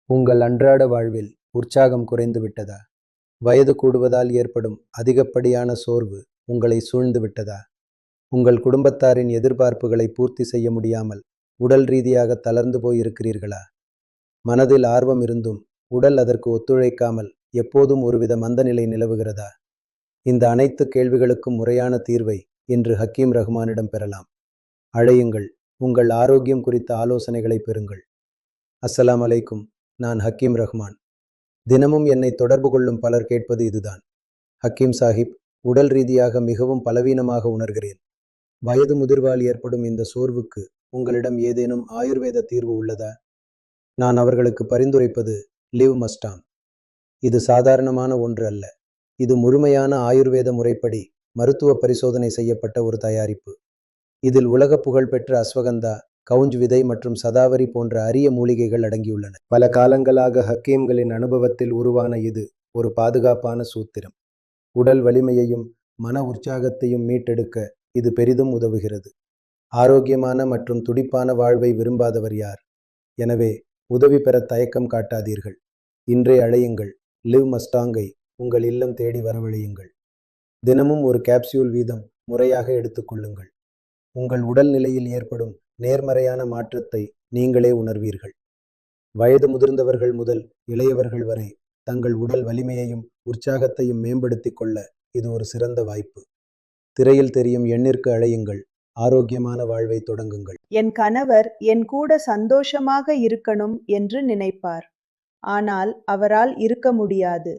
உங்கள் அன்றாட வாழ்வில் உற்சாகம் குறைந்து விட்டதா? வயது கூடுவதால் ஏற்படும் அதிகப்படியான சோர்வு உங்களை சூழ்ந்து விட்டதா? உங்கள் குடும்பத்தாரின் எதிர்பார்ப்புகளை பூர்த்தி செய்ய முடியாமல் உடல் ரீதியாக தளர்ந்து போய் இருக்கிறீர்களா? மனதில் ஆர்வம் இருந்தும் உடல் அதற்கு ஒத்துழைக்காமல் எப்போதும் ஒருவித மந்தநிலை நிலவுகிறதா? இந்த அனைத்து கேள்விகளுக்கும் முறையான தீர்வை இன்று ஹக்கீம் ரஹ்மானிடம் பெறலாம். அழையுங்கள், உங்கள் ஆரோக்கியம் குறித்த ஆலோசனைகளை பெறுங்கள். அஸ்ஸலாம் அலைக்கும். நான் ஹக்கீம் ரஹ்மான். தினமும் என்னை தொடர்பு கொள்ளும் பலர் கேட்பது இதுதான். ஹக்கீம் சாஹிப், உடல் ரீதியாக மிகவும் பலவீனமாக உணர்கிறேன். வயது முதிர்வால் ஏற்படும் இந்த சோர்வுக்கு உங்களிடம் ஏதேனும் ஆயுர்வேத தீர்வு உள்ளதா? நான் அவர்களுக்கு பரிந்துரைப்பது லிவ் மஸ்டாங். இது சாதாரணமான ஒன்று அல்ல. இது முழுமையான ஆயுர்வேத முறைப்படி மருத்துவ பரிசோதனை செய்யப்பட்ட ஒரு தயாரிப்பு. இதில் உலக புகழ்பெற்ற அஸ்வகந்தா, கவுஞ்ச் விதை மற்றும் சதாவரி போன்ற அரிய மூலிகைகள் அடங்கியுள்ளன. பல காலங்களாக ஹக்கீம்களின் அனுபவத்தில் உருவான இது ஒரு பாதுகாப்பான சூத்திரம். உடல் வலிமையையும் மன உற்சாகத்தையும் மீட்டெடுக்க இது பெரிதும் உதவுகிறது. ஆரோக்கியமான மற்றும் துடிப்பான வாழ்வை விரும்பாதவர் யார்? எனவே உதவி பெற தயக்கம் காட்டாதீர்கள். இன்றே அழையுங்கள். லிவ் மஸ்டாங்கை உங்கள் இல்லம் தேடி வரவழையுங்கள். தினமும் ஒரு கேப்சியூல் வீதம் முறையாக எடுத்துக்கொள்ளுங்கள். உங்கள் உடல் நிலையில் ஏற்படும் நேர்மறையான மாற்றத்தை நீங்களே உணர்வீர்கள். வயது முதிர்ந்தவர்கள் முதல் இளையவர்கள் வரை தங்கள் உடல் வலிமையையும் உற்சாகத்தையும் மேம்படுத்திக் கொள்ள இது ஒரு சிறந்த வாய்ப்பு. திரையில் தெரியும் எண்ணிற்கு அழையுங்கள். ஆரோக்கியமான வாழ்வை தொடங்குங்கள். என் கணவர் என் கூட சந்தோஷமாக இருக்கணும் என்று நினைப்பார். ஆனால் அவரால் இருக்க முடியாது.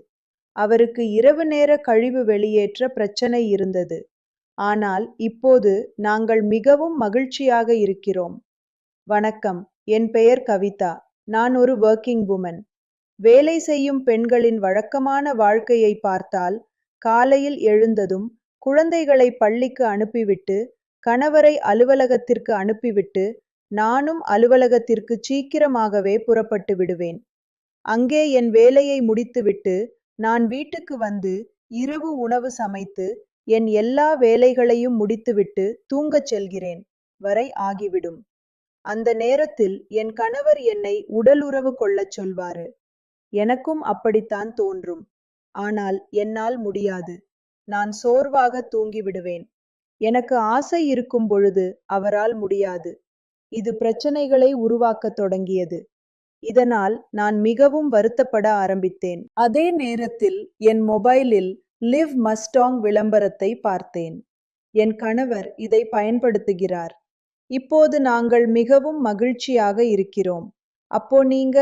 அவருக்கு இரவு நேர கழிவு வெளியேற்ற பிரச்சனை இருந்தது. ஆனால் இப்போது நாங்கள் மிகவும் மகிழ்ச்சியாக இருக்கிறோம். வணக்கம், என் பெயர் கவிதா. நான் ஒரு வொர்க்கிங் வுமன். வேலை செய்யும் பெண்களின் வழக்கமான வாழ்க்கையை பார்த்தால், காலையில் எழுந்ததும் குழந்தைகளை பள்ளிக்கு அனுப்பிவிட்டு, கணவரை அலுவலகத்திற்கு அனுப்பிவிட்டு, நானும் அலுவலகத்திற்கு சீக்கிரமாகவே புறப்பட்டு விடுவேன். அங்கே என் வேலையை முடித்துவிட்டு நான் வீட்டுக்கு வந்து இரவு உணவு சமைத்து என் எல்லா வேலைகளையும் முடித்துவிட்டு தூங்கச் செல்கிறேன் வரை ஆகிவிடும். அந்த நேரத்தில் என் கணவர் என்னை உடலுறவு கொள்ளச் சொல்வாரு. எனக்கும் அப்படித்தான் தோன்றும். ஆனால் என்னால் முடியாது. நான் சோர்வாக தூங்கிவிடுவேன். எனக்கு ஆசை இருக்கும் பொழுது அவரால் முடியாது. இது பிரச்சனைகளை உருவாக்கத் தொடங்கியது. இதனால் நான் மிகவும் வருத்தப்பட ஆரம்பித்தேன். அதே நேரத்தில் என் மொபைலில் லிவ் மஸ்டாங் விளம்பரத்தை பார்த்தேன். என் கணவர் இதை பயன்படுத்துகிறார். இப்போது நாங்கள் மிகவும் மகிழ்ச்சியாக இருக்கிறோம். அப்போ நீங்க